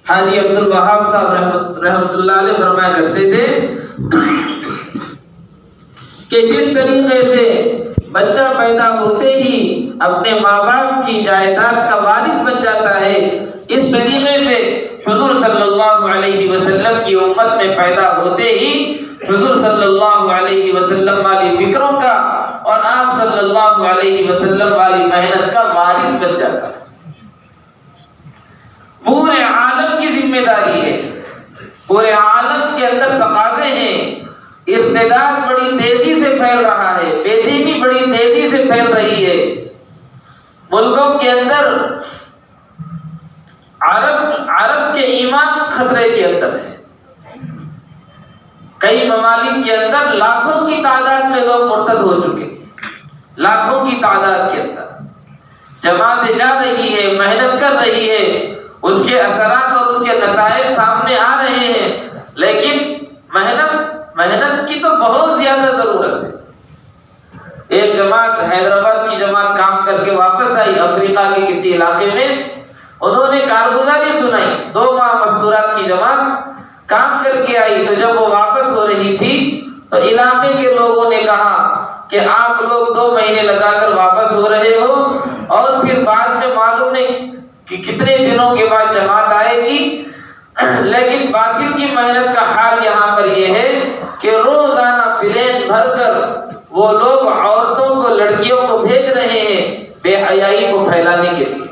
حاجی عبد الوہاب صاحب رحمۃ اللہ علیہ فرمایا کرتے تھے کہ جس طریقے سے بچہ پیدا ہوتے ہی اپنے ماں باپ کی جائیداد کا وارث بن جاتا ہے، اس طریقے سے حضور صلی اللہ علیہ وسلم کی امت میں پیدا ہوتے ہی حضور صلی اللہ علیہ وسلم والی فکروں کا اور آپ صلی اللہ علیہ وسلم والی محنت کا وارث بن جاتا ہے۔ پورے عالم کی ذمہ داری ہے، پورے عالم کے اندر تقاضے ہیں، ارتداد بڑی تیزی سے پھیل رہا ہے، بے دینی بڑی تیزی سے پھیل رہی ہے، ملکوں کے اندر عرب کے ایمان خطرے کے اندر ہے، کئی ممالک کے اندر لاکھوں کی تعداد میں لوگ مرتد ہو چکے، لاکھوں کی تعداد کے اندر جماعتیں جا رہی ہے، محنت کر رہی ہے، اس کے اثرات اور اس کے نتائج سامنے آ رہے ہیں، لیکن محنت کی تو بہت زیادہ ضرورت ہے۔ ایک جماعت حیدرآباد کی جماعت کام کر کے واپس آئی افریقہ کے کسی علاقے میں، انہوں نے کارگزاری سنائی، 2 ماہ مستورات کی جماعت کام کر کے آئی، تو جب وہ واپس ہو رہی تھی تو علاقے کے لوگوں نے کہا کہ آپ لوگ 2 مہینے لگا کر واپس ہو رہے ہو اور پھر بعد میں معلوم نہیں کہ کتنے دنوں کے بعد جماعت آئے گی، لیکن باطل کی محنت کا حال یہاں پر یہ ہے کہ روزانہ پلین بھر کر وہ لوگ عورتوں کو، لڑکیوں کو بھیج رہے ہیں بے حیائی کو پھیلانے کے لیے،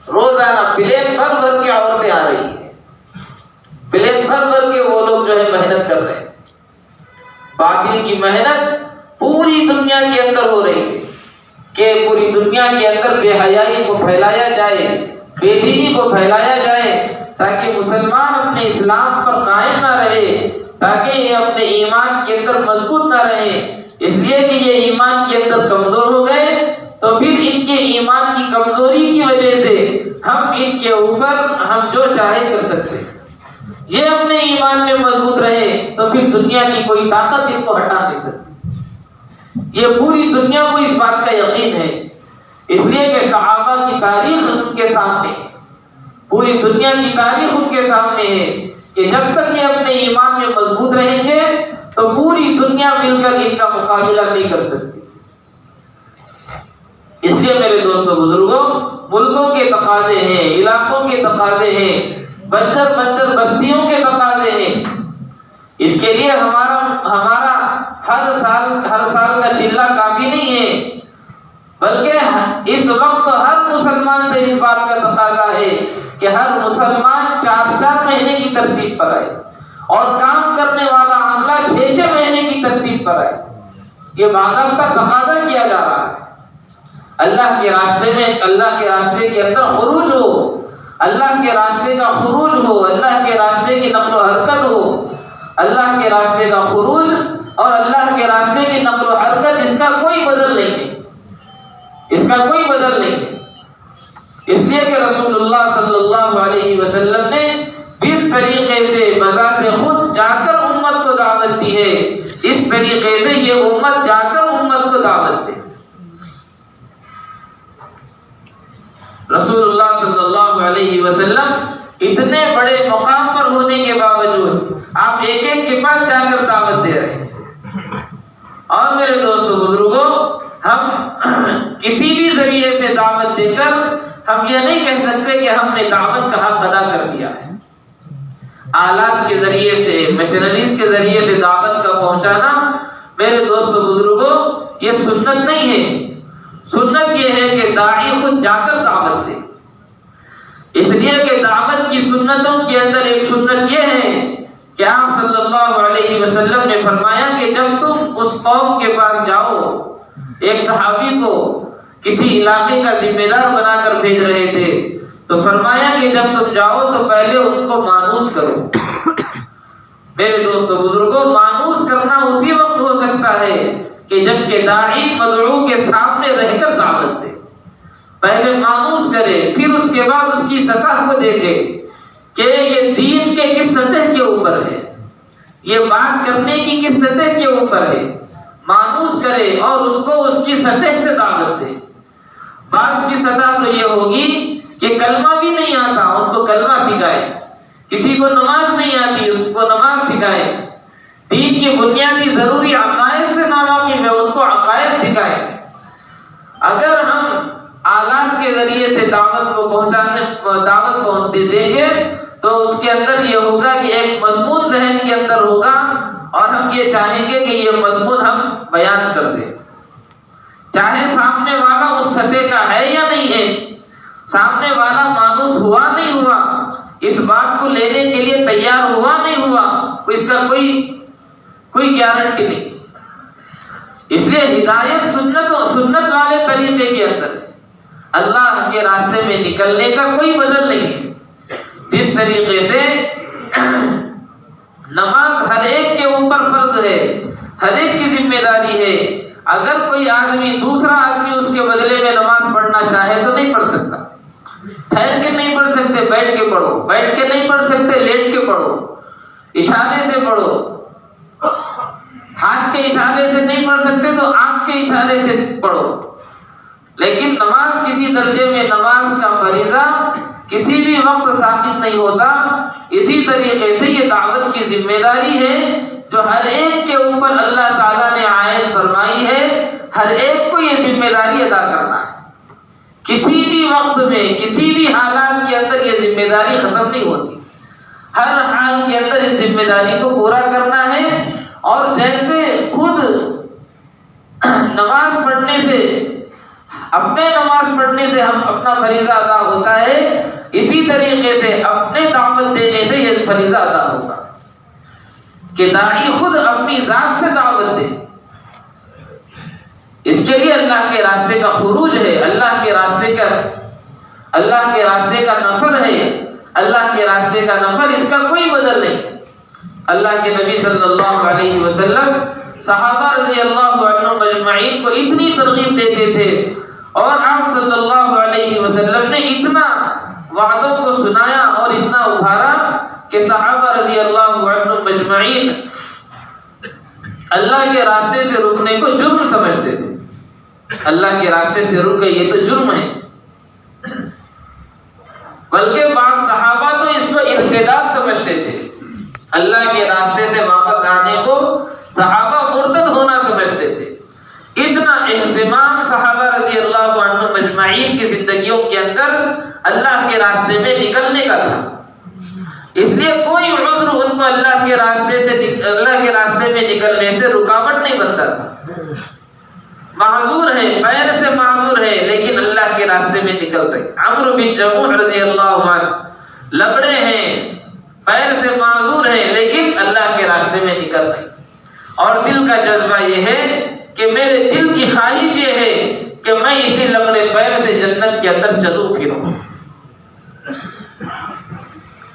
روزانہ پلین بھر بھر کے عورتیں آ رہی ہیں، پلین بھر بھر کے وہ لوگ جو ہے محنت کر رہے ہیں۔ باطل کی محنت پوری دنیا کے اندر ہو رہی ہے کہ پوری دنیا کے اندر بے حیائی کو پھیلایا جائے، بے دینی کو پھیلایا جائے، تاکہ مسلمان اپنے اسلام پر قائم نہ رہے، تاکہ یہ اپنے ایمان کے اندر مضبوط نہ رہے، اس لیے کہ یہ ایمان کے اندر کمزور ہو گئے تو پھر ان کے ایمان کی کمزوری کی وجہ سے ہم ان کے اوپر ہم جو چاہے کر سکتے ہیں۔ یہ اپنے ایمان میں مضبوط رہے تو پھر دنیا کی کوئی طاقت ان کو ہٹا نہیں سکتی۔ یہ پوری دنیا کو اس بات کا یقین ہے، اس لیے کہ صحابہ کی تاریخ ان کے سامنے ہے، پوری دنیا کی تاریخ ان کے سامنے ہے کہ جب تک یہ اپنے ایمان میں مضبوط رہیں گے تو پوری دنیا مل کر ان کا مقابلہ نہیں کر سکتی۔ اس لیے میرے دوستوں بزرگوں، ملکوں کے تقاضے ہیں، علاقوں کے تقاضے ہیں، بنجر بستیوں کے تقاضے ہیں، اس کے لیے ہمارا ہر سال کا چلہ کافی نہیں ہے، بلکہ اس وقت ہر مسلمان سے اس بات کا تقاضا ہے کہ ہر مسلمان 4 مہینے کی ترتیب پر آئے اور کام کرنے والا عملہ 6 مہینے کی ترتیب پر آئے۔ یہ باضابطہ تقاضا کیا جا رہا ہے۔ اللہ کے راستے میں، اللہ کے راستے کے اندر خروج ہو، اللہ کے راستے کا خروج ہو، اللہ کے راستے کی نقل و حرکت ہو، اللہ کے راستے کا خروج اور اللہ کے راستے کی نقل و حرکت، اس کا کوئی بدل نہیں ہے، اس کا کوئی بدل نہیں ہے۔ اس لیے کہ رسول اللہ صلی اللہ علیہ وسلم نے جس طریقے سے بذات خود جا کر امت کو دعوت دی ہے، اس طریقے سے یہ امت جا کر امت کو دعوت دے۔ رسول اللہ صلی اللہ علیہ وسلم اتنے بڑے مقام پر ہونے کے باوجود آپ ایک کے پاس جا کر دعوت دے رہے ہیں۔ اور میرے دوستو بزرگوں، ہم کسی بھی ذریعے سے دعوت دے کر ہم یہ نہیں کہہ سکتے کہ ہم نے دعوت کا حق ادا کر دیا ہے۔ آلات کے ذریعے سے، مشنریز کے ذریعے سے دعوت کا پہنچانا میرے دوستو بزرگوں یہ سنت نہیں ہے۔ سنت یہ ہے کہ داعی خود جا کر دعوت دے۔ اس لیے کہ دعوت کی سنتوں کے اندر ایک سنت یہ ہے کہ آپ صلی اللہ علیہ وسلم نے فرمایا کہ جب تم اس قوم کے پاس جاؤ، ایک صحابی کو کسی علاقے کا ذمہ دار بنا کر بھیج رہے تھے، تو فرمایا کہ جب تم جاؤ تو پہلے ان کو مانوس کرو۔ میرے دوستو بزرگوں، مانوس کرنا اسی وقت ہو سکتا ہے کہ جب کہ داعی مدعو کے سامنے رہ کر دعوت دے، پہلے مانوس کرے، پھر اس کے بعد اس کی سطح کو دیکھے کہ یہ دین کے کس سطح کے اوپر ہے، یہ بات کرنے کی کس سطح کے اوپر ہے، مانوس کرے اور اس کو اس کی سطح سے دعوت دے۔ بعض کی سطح تو یہ ہوگی کہ کلمہ بھی نہیں آتا، ان کو کلمہ سکھائے، کسی کو نماز نہیں آتی اس کو نماز سکھائیں، دین کی بنیادی ضروری عقائد سے ناواقف ہے ان کو عقائد سکھائیں۔ اگر ہم آلات کے ذریعے سے دعوت کو دیں گے تو اس کے اندر یہ ہوگا کہ ایک مضمون ذہن کے اندر ہوگا اور ہم یہ چاہیں گے کہ یہ مضمون ہم بیان کر دیں، چاہے سامنے والا اس سطح کا ہے یا نہیں ہے، سامنے والا مانوس ہوا نہیں ہوا، اس بات کو لینے کے لیے تیار ہوا نہیں ہوا، اس کا کوئی گارنٹی نہیں۔ اس لیے ہدایت سنت والے طریقے کے اندر اللہ کے راستے میں نکلنے کا کوئی بدل نہیں ہے۔ جس طریقے سے نماز ہر ایک کے اوپر فرض ہے، ہر ایک کی ذمہ داری ہے، اگر کوئی آدمی دوسرا آدمی اس کے بدلے میں نماز پڑھنا چاہے تو نہیں پڑھ سکتا، ٹھہر کے نہیں پڑھ سکتے، بیٹھ کے پڑھو، بیٹھ کے نہیں پڑھ سکتے، لیٹ کے پڑھو، اشارے سے پڑھو، ہاتھ کے اشارے سے نہیں پڑھ سکتے تو آنکھ کے اشارے سے پڑھو، لیکن نماز کسی درجے میں نماز کا فریضہ کسی بھی وقت ساقط نہیں ہوتا۔ اسی طریقے سے یہ دعوت کی ذمہ داری ہے جو ہر ایک کے اوپر اللہ تعالیٰ نے عائد فرمائی ہے، ہر ایک کو یہ ذمہ داری ادا کرنا ہے۔ کسی بھی وقت میں کسی بھی حالات کے اندر یہ ذمہ داری ختم نہیں ہوتی، ہر حال کے اندر اس ذمہ داری کو پورا کرنا ہے۔ اور جیسے خود نماز پڑھنے سے ہم اپنا فریضہ ادا ہوتا ہے، اسی طریقے سے اپنے دعوت دینے سے یہ فریضہ ادا ہوگا کہ داعی خود اپنی ذات سے دعوت دے۔ اس کے لیے اللہ کے راستے کا خروج ہے، اللہ کے راستے کا نفر ہے، اللہ کے راستے کا نفر، اس کا کوئی بدل نہیں۔ اللہ کے نبی صلی اللہ علیہ وسلم صحابہ رضی اللہ عنہم اجمعین کو اتنی ترغیب دیتے تھے اور آپ صلی اللہ علیہ وسلم نے اتنا وعدوں کو سنایا اور اتنا ابھارا کہ صحابہ رضی اللہ عنہم اجمعین اللہ کے راستے سے رکنے کو جرم سمجھتے تھے۔ اللہ کے راستے سے رک گئے یہ تو جرم ہے، بلکہ بعض صحابہ تو اس کو ارتداد سمجھتے تھے۔ اللہ کے راستے سے واپس آنے کو صحابہ مرتد ہونا سمجھتے تھے۔ اتنا اہتمام صحابہ رضی اللہ عنہم اجمعین کی زندگیوں کے اندر اللہ کے راستے میں نکلنے کا تھا، اس لیے کوئی عذر ان کو اللہ کے راستے میں نکلنے سے رکاوٹ نہیں بنتا تھا۔ معذور ہے، پیر سے معذور ہے، لیکن اللہ کے راستے میں نکل رہے۔ عمرو بن جموح رضی اللہ عنہ لبڑے ہیں، پیر سے معذور ہیں، لیکن اللہ کے راستے میں نکل رہے، اور دل کا جذبہ یہ ہے کہ میرے دل کی خواہش یہ ہے کہ میں اسی لبڑے پیر سے جنت کے اندر چلوں پھروں۔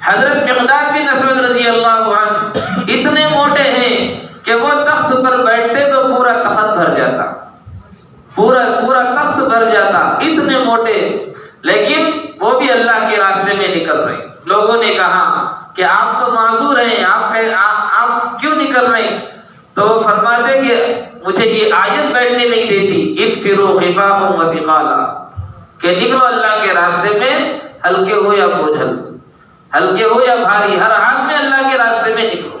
حضرت مقداد بن اسود رضی اللہ عنہ اتنے موٹے ہیں کہ وہ تخت پر بیٹھتے تو پورا تخت بھر جاتا، پورا تخت بھر جاتا، اتنے موٹے، لیکن وہ بھی اللہ کے راستے میں نکل رہے۔ لوگوں نے کہا کہ آپ تو معذور ہیں، آپ کیوں نکل رہے ہیں؟ تو فرماتے کہ مجھے یہ آیت بیٹھنے نہیں دیتی، انفروا خفافا وثقالا، کہ نکلو اللہ کے راستے میں، ہلکے ہو یا بوجھل، ہلکے ہو یا بھاری، ہر حال میں اللہ کے راستے میں نکلو۔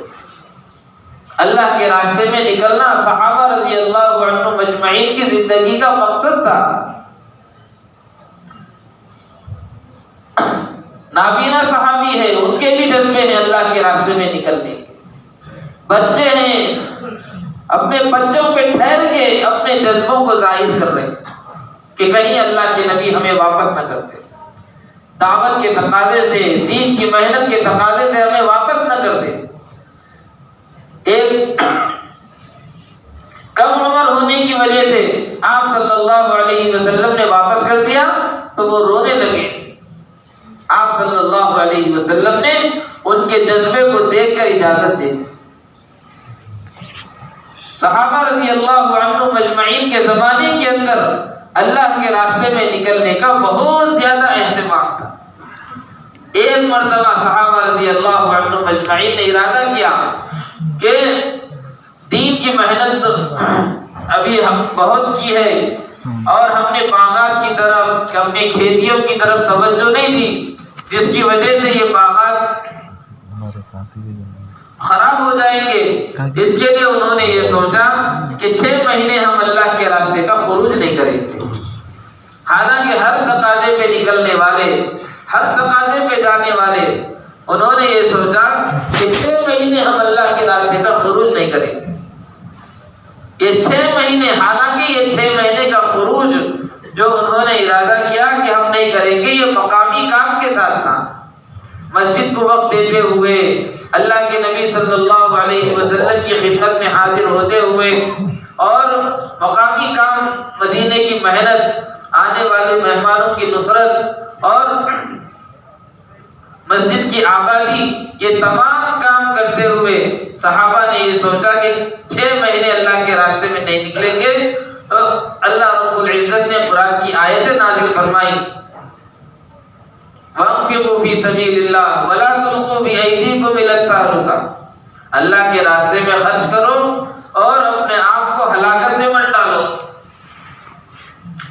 اللہ کے راستے میں نکلنا صحابہ رضی اللہ عنہم اجمعین کی زندگی کا مقصد تھا۔ نابینا صحابی ہے، ان کے بھی جذبے ہیں اللہ کے راستے میں نکلنے کے، بچے ہیں، اپنے بچوں پہ ٹھہر کے اپنے جذبوں کو ظاہر کر رہے کہ کہیں اللہ کے نبی ہمیں واپس نہ کرتے، دعوت کے تقاضے سے، دین کی محنت کے تقاضے سے ہمیں واپس نہ کر دے۔ ایک کم عمر ہونے کی وجہ سے آپ صلی اللہ علیہ وسلم نے واپس کر دیا تو وہ رونے لگے۔ آپ صلی اللہ علیہ وسلم نے ان کے جذبے کو دیکھ کر اجازت دے دی۔ صحابہ رضی اللہ عنہم اجمعین کے زمانے کے اندر اللہ کے راستے میں نکلنے کا بہت زیادہ اہتمام تھا۔ ایک مرتبہ صحابہ رضی اللہ عنہم اجمعین نے ارادہ کیا کہ دین کی محنت ابھی ہم بہت کی ہے اور ہم نے باغات کی طرف، ہم نے کھیتیوں کی طرف توجہ نہیں دی، جس کی وجہ سے یہ باغات خراب ہو جائیں گے. اس کے لیے انہوں نے یہ سوچا کہ 6 مہینے ہم اللہ کے راستے کا خروج نہیں کریں گے. حالانکہ ہر تقاضے پہ نکلنے والے، ہر تقاضے پہ جانے والے، انہوں نے یہ سوچا کہ 6 مہینے ہم اللہ کے راستے کا خروج نہیں کریں گے. یہ 6 مہینے، حالانکہ یہ 6 مہینے کا خروج جو انہوں نے ارادہ کیا کہ ہم نہیں کریں گے، یہ مقامی کام کے ساتھ تھا. مسجد کو وقت دیتے ہوئے، اللہ کے نبی صلی اللہ علیہ وسلم کی خدمت میں حاضر ہوتے ہوئے، اور مقامی کام، مدینے کی محنت، آنے والے مہمانوں کی نصرت اور مسجد کی آبادی، یہ تمام کام کرتے ہوئے صحابہ نے یہ سوچا کہ 6 مہینے اللہ کے راستے میں نہیں نکلیں گے. تو اللہ رب العزت نے قرآن کی آیتیں نازل فرمائی، وَانفِقُوا فِي سَبِيلِ اللَّهِ وَلَا تُلْقُوا بِأَيْدِيكُمْ إِلَى التَّهْلُكَةِ. اللہ کے راستے میں خرچ کرو اور اپنے آپ کو ہلاکت میں مت ڈالو.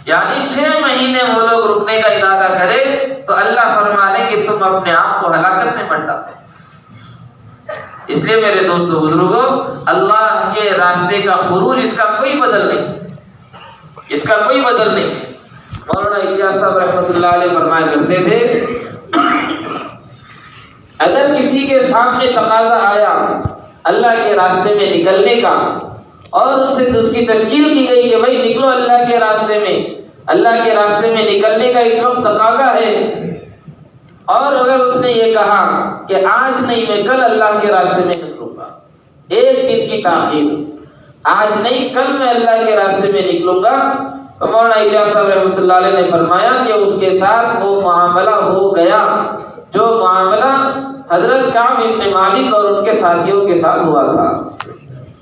یعنی 6 مہینے وہ لوگ رکنے کا ارادہ کرے تو اللہ فرما لے کہ تم اپنے آپ کو ہلاکت میں مت ڈالو. اس لیے میرے دوستو بزرگوں، اللہ کے راستے کا خروج، اس کا کوئی بدل نہیں، اس کا کوئی بدل نہیں. مولانا الیاس صاحب رحمۃ اللہ علیہ فرمایا کرتے تھے، اگر کسی کے سامنے تقاضا آیا اللہ کے راستے میں نکلنے کا، اور ان سے اس کی تشکیل کی گئی کہ بھائی نکلو اللہ کے راستے میں، اللہ کے راستے میں نکلنے کا اس وقت تقاضا ہے، اور اگر اس نے یہ کہا کہ آج نہیں میں کل اللہ کے راستے میں نکلوں گا، 1 دن کی تاخیر، آج نہیں کل میں اللہ کے راستے میں نکلوں گا، تو مولانا الیاس صاحب رحمۃ اللہ علیہ نے فرمایا کہ اس کے ساتھ وہ معاملہ ہو گیا جو معاملہ حضرت کعب بن مالک اور ان کے ساتھیوں کے ساتھ ہوا تھا.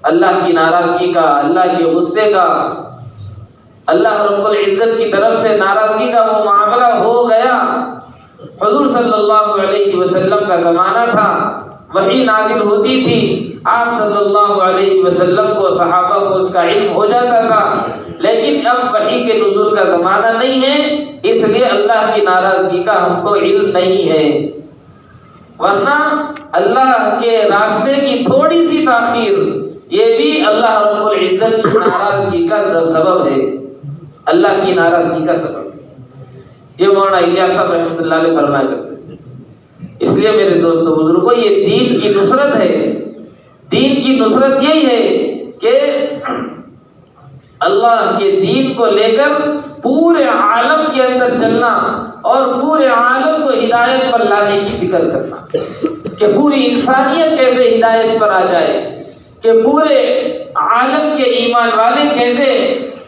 اللہ کی ناراضگی کا، اللہ کے غصے کا، اللہ رب العزت کی طرف سے ناراضگی کا وہ معاملہ ہو گیا. حضور صلی اللہ علیہ وسلم کا زمانہ تھا، وحی نازل ہوتی تھی، آپ صلی اللہ علیہ وسلم کو، صحابہ کو اس کا علم ہو جاتا تھا، لیکن اب وحی کے نزول کا زمانہ نہیں ہے، اس لیے اللہ کی ناراضگی کا ہم کو علم نہیں ہے. ورنہ اللہ کے راستے کی تھوڑی سی تاخیر یہ بھی اللہ رب العزت کی ناراضگی کا سبب ہے، اللہ کی ناراضگی کا سبب ہے. یہ مولانا الیاس صاحب رحمۃ اللہ علیہ فرمایا کرتے تھے. اس لیے میرے دوستو بزرگوں، یہ دین کی نصرت ہے. دین کی نصرت یہی ہے کہ اللہ کے دین کو لے کر پورے عالم کے اندر چلنا اور پورے عالم کو ہدایت پر لانے کی فکر کرنا، کہ پوری انسانیت کیسے ہدایت پر آ جائے، کہ پورے عالم کے ایمان والے کیسے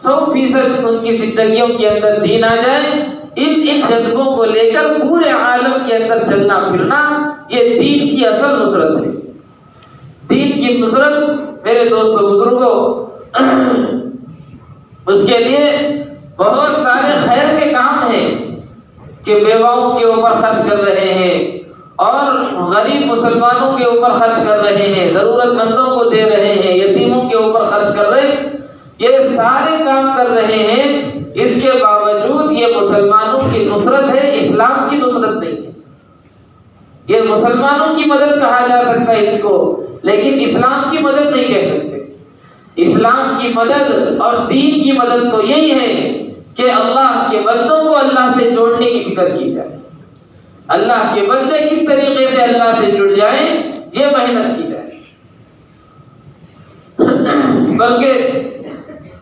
100% ان کی زندگیوں کے اندر دین آ جائے. ان جذبوں کو لے کر پورے عالم کے اندر چلنا پھرنا، یہ دین کی اصل نصرت ہے. دین کی نصرت میرے دوستو بزرگوں، اس کے لیے بہت سارے خیر کے کام ہیں کہ بیواؤں کے اوپر خرچ کر رہے ہیں، اور غریب مسلمانوں کے اوپر خرچ کر رہے ہیں، ضرورت مندوں کو دے رہے ہیں، یتیموں کے اوپر خرچ کر رہے ہیں. یہ سارے کام کر رہے ہیں، اس کے باوجود یہ مسلمانوں کی نصرت ہے، اسلام کی نصرت نہیں ہے. یہ مسلمانوں کی مدد کہا جا سکتا ہے اس کو، لیکن اسلام کی مدد نہیں کہہ سکتے. اسلام کی مدد اور دین کی مدد تو یہی ہے کہ اللہ کے بندوں کو اللہ سے جوڑنے کی فکر کی جائے. اللہ کے بندے کس طریقے سے اللہ سے جڑ جائیں، یہ محنت کی جائے. بلکہ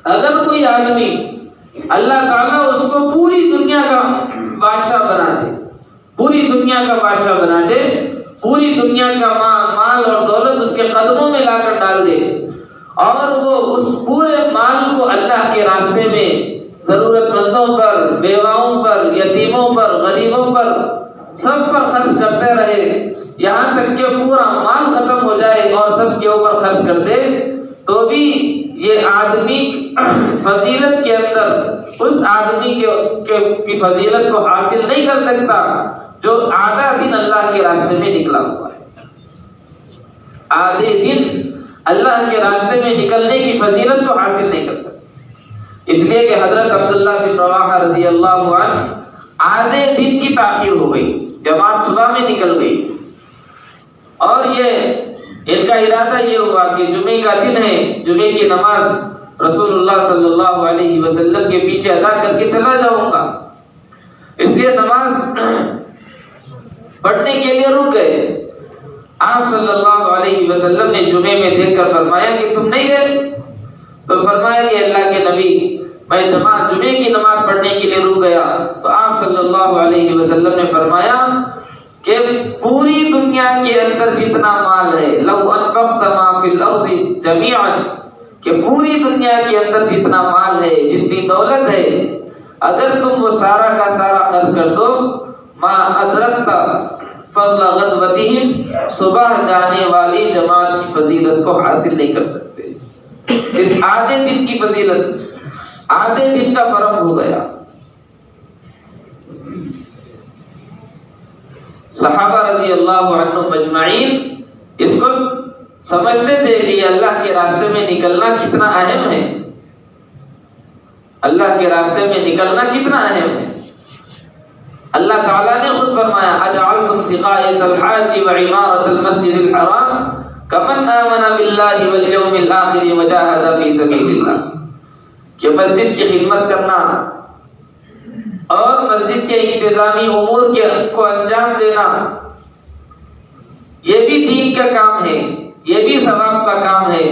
اگر کوئی آدمی اللہ تعالیٰ اس کو پوری دنیا کا بادشاہ بنا دے، پوری دنیا کا بادشاہ بنا دے، پوری دنیا کا مال اور دولت اس کے قدموں میں لا کر ڈال دے، اور وہ اس پورے مال کو اللہ کے راستے میں ضرورت مندوں پر، بیواؤں پر، یتیموں پر، غریبوں پر، سب پر خرچ کرتے رہے، یہاں تک کہ پورا مال ختم ہو جائے اور سب کے اوپر خرچ کر دے، تو بھی یہ آدمی فضیلت کے اندر اس آدمی کی فضیلت کو حاصل نہیں کر سکتا جو آدھا دن اللہ کے راستے میں نکلا ہوا ہے. آدھے دن اللہ کے راستے میں نکلنے کی فضیلت کو حاصل نہیں کر سکتا. اس لیے کہ حضرت عبداللہ بن رواحہ رضی اللہ عنہ آدھے دن کی تاخیر ہو گئی، جماعت صبح میں نکل گئی، اور یہ ان کا ارادہ یہ ہوا کہ جمعے کا دن ہے، جمعے کی نماز رسول اللہ صلی اللہ علیہ وسلم کے پیچھے ادا کر کے چلا جاؤں گا، اس لیے نماز پڑھنے کے لیے رک گئے۔ آپ صلی اللہ علیہ وسلم نے جمعے میں دیکھ کر فرمایا کہ تم نہیں گئے؟ تو فرمایا کہ اللہ کے نبی میں جمعے کی نماز پڑھنے کے لیے رک گیا۔ تو آپ صلی اللہ علیہ وسلم نے فرمایا کہ پوری دنیا کے اندر جتنا مال ہے، لو انفقت ما فی الارض جميعا، کہ پوری دنیا کے اندر جتنا مال ہے، جتنی دولت ہے، اگر تم وہ سارا کا سارا خرچ کر دو، ما ادرکت فضل غدوتہم، صبح جانے والی جماعت کی فضیلت کو حاصل نہیں کر سکتے۔ صرف آدھے دن کی فضیلت، آدھے دن کا فرق ہو گیا۔ صحابہ رضی اللہ عنہم اجمعین اس کو سمجھتے تھے کہ اللہ کے راستے میں نکلنا کتنا اہم ہے، اللہ کے راستے میں نکلنا کتنا اہم ہے۔ اللہ تعالیٰ نے خود فرمایا اجعلتم سقایۃ الحاج وعمارۃ المسجد الحرام کمن آمن باللہ والیوم الآخر وجاہد فی سبیل اللہ، کہ مسجد کی خدمت کرنا اور مسجد کے انتظامی امور کو انجام دینا یہ بھی دین کا کام ہے، یہ بھی ثواب کا کام ہے،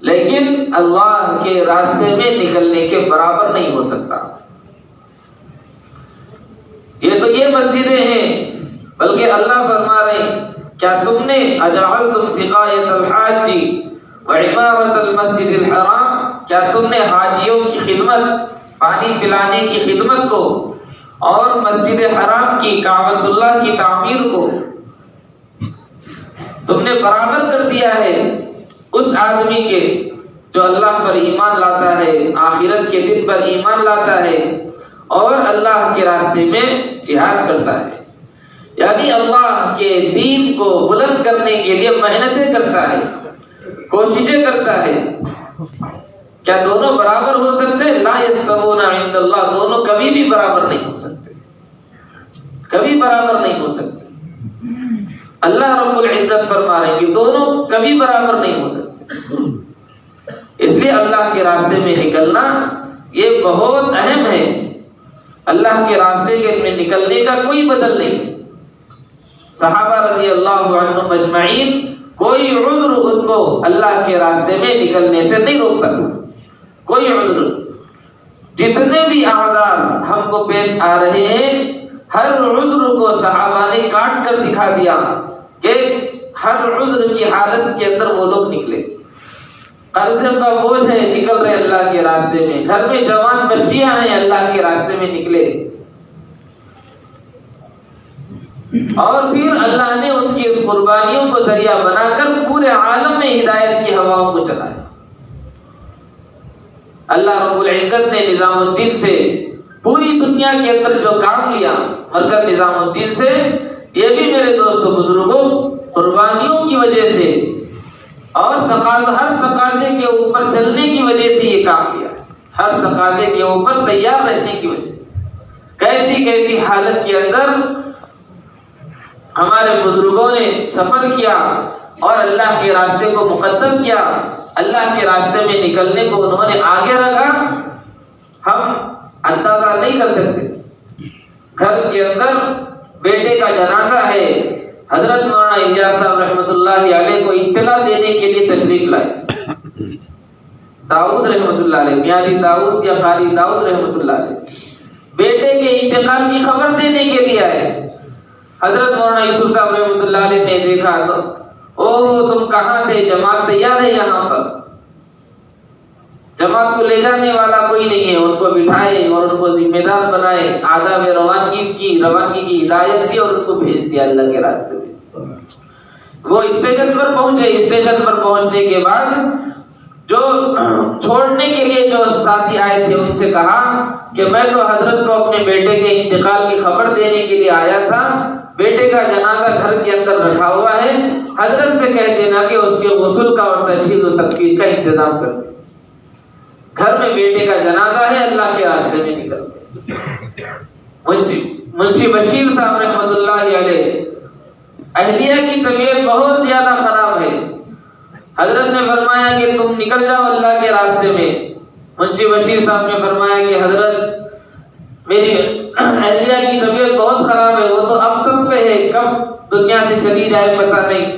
لیکن اللہ کے راستے میں نکلنے کے برابر نہیں ہو سکتا۔ یہ تو یہ مسجدیں ہیں، بلکہ اللہ فرما رہے ہیں کیا تم نے اجعلتم سقایۃ الحاج وعمارۃ المسجد الحرام، کیا تم نے حاجیوں کی خدمت، پانی پلانے کی خدمت کو اور مسجد حرام کی، کعبۃ اللہ کی تعمیر کو تم نے برابر کر دیا ہے اس آدمی کے جو اللہ پر ایمان لاتا ہے، آخرت کے دن پر ایمان لاتا ہے اور اللہ کے راستے میں جہاد کرتا ہے، یعنی اللہ کے دین کو بلند کرنے کے لیے محنتیں کرتا ہے، کوششیں کرتا ہے۔ کیا دونوں برابر ہو سکتے؟ لا یستوون عند اللہ، دونوں کبھی بھی برابر نہیں ہو سکتے، کبھی برابر نہیں ہو سکتے۔ اللہ رب العزت فرما رہے ہیں کہ دونوں کبھی برابر نہیں ہو سکتے، اس لیے اللہ کے راستے میں نکلنا یہ بہت اہم ہے۔ اللہ کے راستے میں نکلنے کا کوئی بدل نہیں۔ صحابہ رضی اللہ عنہم اجمعین کوئی عذر ان کو اللہ کے راستے میں نکلنے سے نہیں روکتا تھا، کوئی عذر۔ جتنے بھی اعذار ہم کو پیش آ رہے ہیں، ہر عذر کو صحابہ نے کاٹ کر دکھا دیا کہ ہر عذر کی حالت کے اندر وہ لوگ نکلے۔ قرضے کا بوجھ ہے، نکل رہے اللہ کے راستے میں، گھر میں جوان بچیاں ہیں، اللہ کے راستے میں نکلے، اور پھر اللہ نے ان کی اس قربانیوں کو ذریعہ بنا کر پورے عالم میں ہدایت کی ہواؤں کو چلایا۔ اللہ رب العزت نے نظام الدین سے پوری دنیا کے اندر جو کام لیا، مرکز نظام الدین سے، یہ بھی میرے دوستو بزرگوں قربانیوں کی وجہ سے اور ہر تقاضے کے اوپر چلنے کی وجہ سے یہ کام لیا، ہر تقاضے کے اوپر تیار رہنے کی وجہ سے۔ کیسی کیسی حالت کے اندر ہمارے بزرگوں نے سفر کیا اور اللہ کے راستے کو مقدم کیا، اللہ کے راستے میں نکلنے کو انہوں نے آگے رکھا، ہم اندازہ نہیں کر سکتے۔ گھر کے اندر بیٹے کا جنازہ ہے، حضرت مولانا الیاس صاحب رحمۃ اللہ علیہ کو اطلاع دینے کے لیے تشریف لائے، داؤد رحمۃ اللہ علیہ، میاں جی داؤد یا قاری داؤد رحمۃ اللہ علیہ بیٹے کے انتقال کی خبر دینے کے لیے آئے۔ حضرت مولانا یوسف صاحب رحمۃ اللہ علیہ نے دیکھا تو اوہ تم کہاں تھے، جماعت تیار ہے یہاں پر، جماعت کو لے جانے والا کوئی نہیں ہے، ان کو بٹھائے اور ان کو ذمہ دار بنائے، آداب روانگی کی ہدایت دی اور ان کو بھیج دیا اللہ کے راستے میں۔ وہ اسٹیشن پر پہنچے، اسٹیشن پر پہنچنے کے بعد جو چھوڑنے کے لیے جو ساتھی آئے تھے ان سے کہا کہ میں تو حضرت کو اپنے بیٹے کے انتقال کی خبر دینے کے لیے آیا تھا، بیٹے کا جنازہ گھر کے اندر رکھا ہوا ہے، حضرت سے کہہ دینا کہ اس کے غسل کا اور تجہیز و تکفین کا انتظام کر دے۔ گھر میں بیٹے کا جنازہ ہے، اللہ کے راستے میں نکل۔ منشی بشیر صاحب رحمۃ اللہ علیہ اہلیہ کی طبیعت بہت زیادہ خراب ہے. حضرت نے فرمایا کہ تم نکل جاؤ اللہ کے راستے میں. منشی بشیر صاحب نے فرمایا کہ حضرت میری اہلیہ کی طبیعت بہت خراب ہے، وہ تو اب تک پہ ہے، کب دنیا سے چلی جائے پتہ نہیں.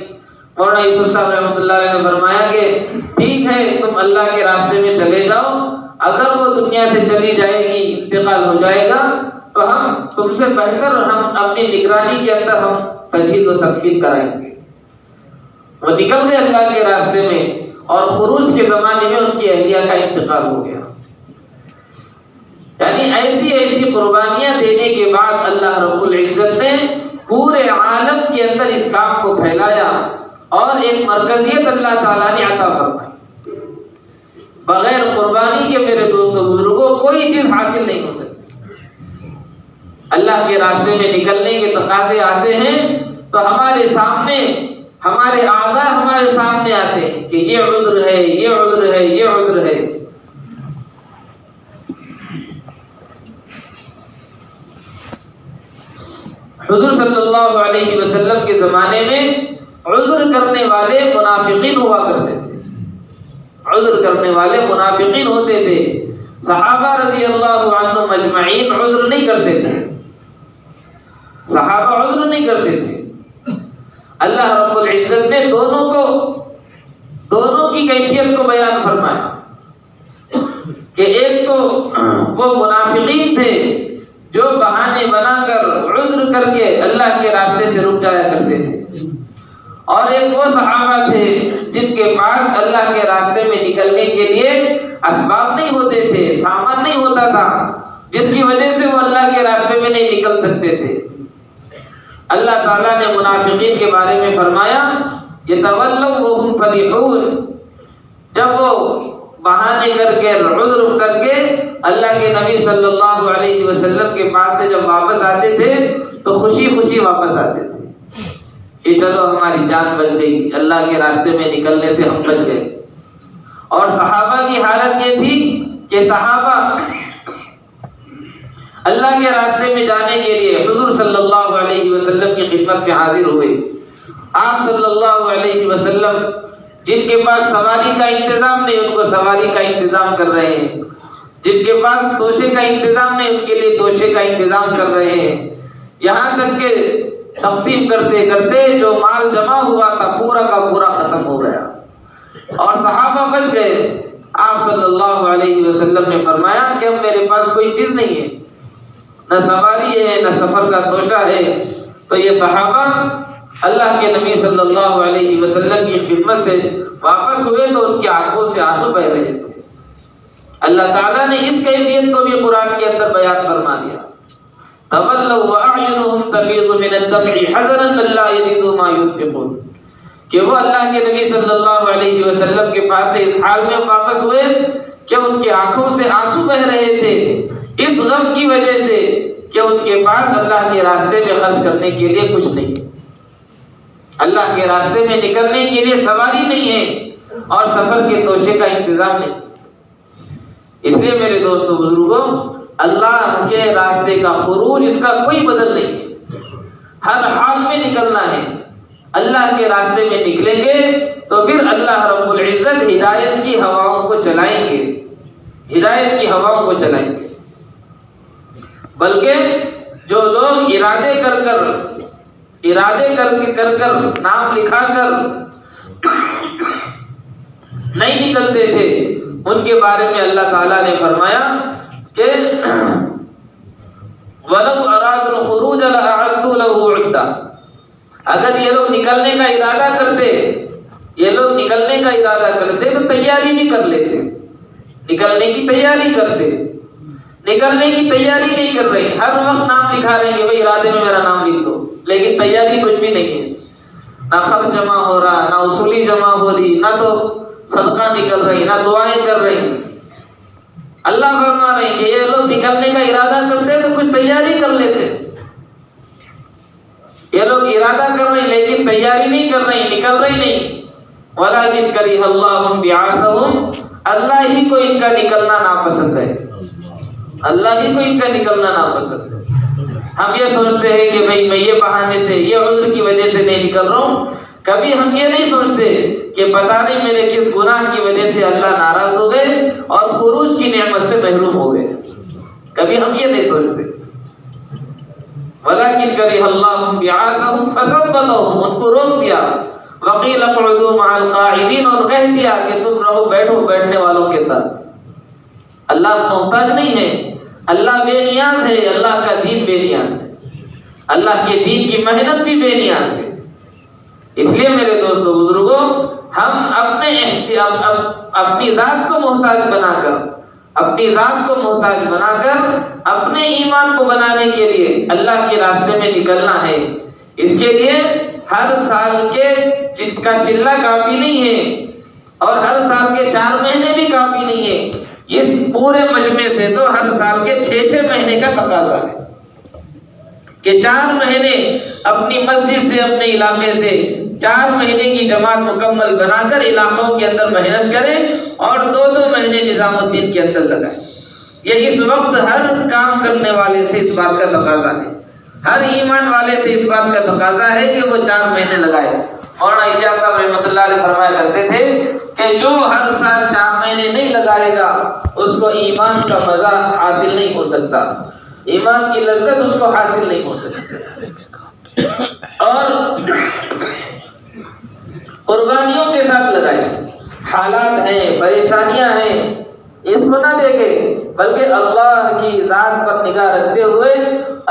مولانا یوسف صاحب رحمۃ اللہ علیہ نے فرمایا کہ ٹھیک ہے تم اللہ کے راستے میں چلے جاؤ، اگر وہ دنیا سے چلی جائے گی، انتقال ہو جائے گا، تو ہم تم سے بہتر ہم اپنی نگرانی کے اندر ہم تجہیز و تکفین کرائیں گے. وہ نکل گئے اللہ کے راستے میں اور خروج کے زمانے میں ان کی اہلیہ کا انتقال ہو گیا. یعنی ایسی ایسی قربانیاں دینے کے بعد اللہ رب العزت نے پورے عالم کے اندر اس کام کو پھیلایا اور ایک مرکزیت اللہ تعالیٰ نے عطا فرمائی. بغیر قربانی کے میرے دوستوں بزرگوں کوئی چیز حاصل نہیں ہو سکتی. اللہ کے راستے میں نکلنے کے تقاضے آتے ہیں تو ہمارے سامنے ہمارے اعضاء ہمارے سامنے آتے ہیں کہ یہ عذر ہے، یہ عذر ہے، یہ عذر ہے. حضور صلی اللہ علیہ وسلم کے زمانے میں عذر کرنے والے منافقین ہوا کرتے تھے. عذر کرنے والے منافقین ہوتے تھے. صحابہ رضی اللہ عنہم اجمعین عذر نہیں کرتے تھے. صحابہ عذر نہیں کرتے تھے. اللہ رب العزت نے دونوں کی کیفیت کو بیان فرمایا کہ ایک تو وہ منافقین تھے جو بہانے بنا کر عذر کر کے اللہ کے راستے سے رک جایا کرتے تھے، اور ایک وہ صحابہ تھے جن کے پاس اللہ کے راستے میں نکلنے کے لیے اسباب نہیں ہوتے تھے، سامان نہیں ہوتا تھا، جس کی وجہ سے وہ اللہ کے راستے میں نہیں نکل سکتے تھے. اللہ تعالیٰ نے منافقین کے بارے میں فرمایا یتولوا وهم فرحون، جب وہ بہانے کر کے عذر کر کے اللہ کے نبی صلی اللہ علیہ وسلم کے پاس سے جب واپس آتے تھے تو خوشی خوشی واپس آتے تھے کہ چلو ہماری جان بچ گئی، اللہ کے راستے میں نکلنے سے ہم بچ گئے. اور صحابہ کی حالت یہ تھی کہ صحابہ اللہ کے راستے میں جانے کے لیے حضور صلی اللہ علیہ وسلم کی خدمت میں حاضر ہوئے. آپ صلی اللہ علیہ وسلم جن کے پاس سواری کا انتظام نہیں ان کو سواری کا انتظام کر رہے ہیں، جن کے پاس توشے کا انتظام نہیں ان کے لیے توشے کا انتظام کر رہے ہیں. یہاں تک کہ تقسیم کرتے کرتے جو مال جمع ہوا تھا پورا کا پورا ختم ہو گیا اور صحابہ بچ گئے. آپ صلی اللہ علیہ وسلم نے فرمایا کہ اب میرے پاس کوئی چیز نہیں ہے، نہ سواری ہے نہ سفر کا توشہ ہے. تو یہ صحابہ اللہ کے نبی صلی اللہ علیہ وسلم کی خدمت سے واپس ہوئے تو ان کی آنکھوں سے آنسو بہ رہے تھے. اللہ تعالیٰ نے اس کیفیت کو بھی قرآن کے اندر بیان فرما دیا. تولوا واعینہم تفیض من الدمع حزنا الا یجدوا ما ينفقون، کہ وہ اللہ کے نبی صلی اللہ علیہ وسلم کے پاس سے اس حال میں واپس ہوئے کہ ان کی آنکھوں سے آنسو بہ رہے تھے اس غم کی وجہ سے کہ ان کے پاس اللہ کے راستے میں خرچ کرنے کے لیے کچھ نہیں، اللہ کے راستے میں نکلنے کے لیے سواری نہیں ہے اور سفر کے توشے کا انتظام نہیں. اس لیے میرے دوستو بزرگوں، اللہ کے راستے کا خروج اس کا کوئی بدل نہیں ہے، ہر حال میں نکلنا ہے. اللہ کے راستے میں نکلیں گے تو پھر اللہ رب العزت ہدایت کی ہواؤں کو چلائیں گے، ہدایت کی ہواؤں کو چلائیں گے. بلکہ جو لوگ ارادے کر نام لکھا کر نہیں نکلتے تھے ان کے بارے میں اللہ تعالیٰ نے فرمایا کہ وَلَوْ أَرَادُوا الْخُرُوجَ لَأَعَدُّوا لَهُ عُدَّةً، اگر یہ لوگ نکلنے کا ارادہ کرتے تو تیاری بھی کر لیتے، نکلنے کی تیاری کرتے. نکلنے کی تیاری نہیں کر رہے، ہر وقت نام لکھا رہے ہیں کہ بھائی ارادے میں میرا نام لکھ دو، لیکن تیاری کچھ بھی نہیں ہے. نہ خرچ جمع ہو رہا، نہ اصولی جمع ہو رہی، نہ تو صدقہ نکل رہی، نہ دعائیں کر رہی. اللہ فرما رہے ہیں کہ یہ لوگ نکلنے کا ارادہ کرتے تو کچھ تیاری کر لیتے. یہ لوگ ارادہ کر رہے ہیں لیکن تیاری نہیں کر رہے، نکل رہے نہیں. وَلَٰكِنْ كَرِهَ اللَّهُ بِعَاثَهُمْ، اللہ ہی کو ان کا نکلنا ناپسند ہے، اللہ ہی کو ان کا نکلنا ناپسند ہے. ہم یہ سوچتے ہیں کہ بھئی میں یہ بہانے سے، یہ عذر کی وجہ سے نہیں نکل رہا ہوں. کبھی ہم یہ نہیں سوچتے کہ پتہ نہیں میرے کس گناہ کی وجہ سے اللہ ناراض ہو گئے اور خروج کی نعمت سے محروم ہو گئے. کبھی ہم یہ نہیں سوچتے. وَلَكِنْ كَرِهَ اللَّهُ بِعَاثَهُمْ فَثَبَّتَهُمْ، ان کو روک دیا. وَقِيلَ اقْعُدُوا مَعَ الْقَاعِدِينَ، اور کہہ دیا کہ تم رہو بیٹھو بیٹھنے والوں کے ساتھ. اللہ محتاج نہیں ہے، اللہ بے نیاز ہے، اللہ کا دین بے نیاز ہے، اللہ کے دین کی محنت بھی بے نیاز ہے. اس لیے میرے دوستو بزرگوں، ہم اپنی ذات کو محتاج بنا کر، اپنی ذات کو محتاج بنا کر اپنے ایمان کو بنانے کے لیے اللہ کے راستے میں نکلنا ہے. اس کے لیے ہر سال کے کا چلہ کافی نہیں ہے اور ہر سال کے 4 مہینے بھی کافی نہیں ہے. اس پورے مجمع سے تو ہر سال کے 6 مہینے کا تقاضا ہے کہ 4 مہینے اپنی مسجد سے، اپنے علاقے سے 4 مہینے کی جماعت مکمل بنا کر علاقوں کے اندر محنت کریں اور 2 مہینے نظام الدین کے اندر لگائیں. یہ اس وقت ہر کام کرنے والے سے اس بات کا تقاضا ہے، ہر ایمان والے سے اس بات کا تقاضا ہے کہ وہ 4 مہینے لگائے. مولانا الیاس صاحب رحمۃ اللہ علیہ فرمایا کرتے تھے کہ جو ہر سال 4 مہینے نہیں لگائے گا اس کو ایمان کا مزہ حاصل نہیں ہو سکتا، ایمان کی لذت اس کو حاصل نہیں ہو سکتی. اور قربانیوں کے ساتھ لگائیں. حالات ہیں، پریشانیاں ہیں، اس کو نہ دیکھیں بلکہ اللہ کی ذات پر نگاہ رکھتے ہوئے،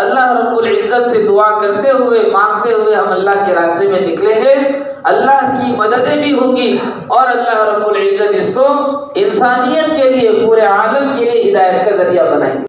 اللہ رب العزت سے دعا کرتے ہوئے، مانگتے ہوئے ہم اللہ کے راستے میں نکلیں گے. اللہ کی مددیں بھی ہوں گی اور اللہ رب العزت اس کو انسانیت کے لیے، پورے عالم کے لیے ہدایت کا ذریعہ بنائیں گے.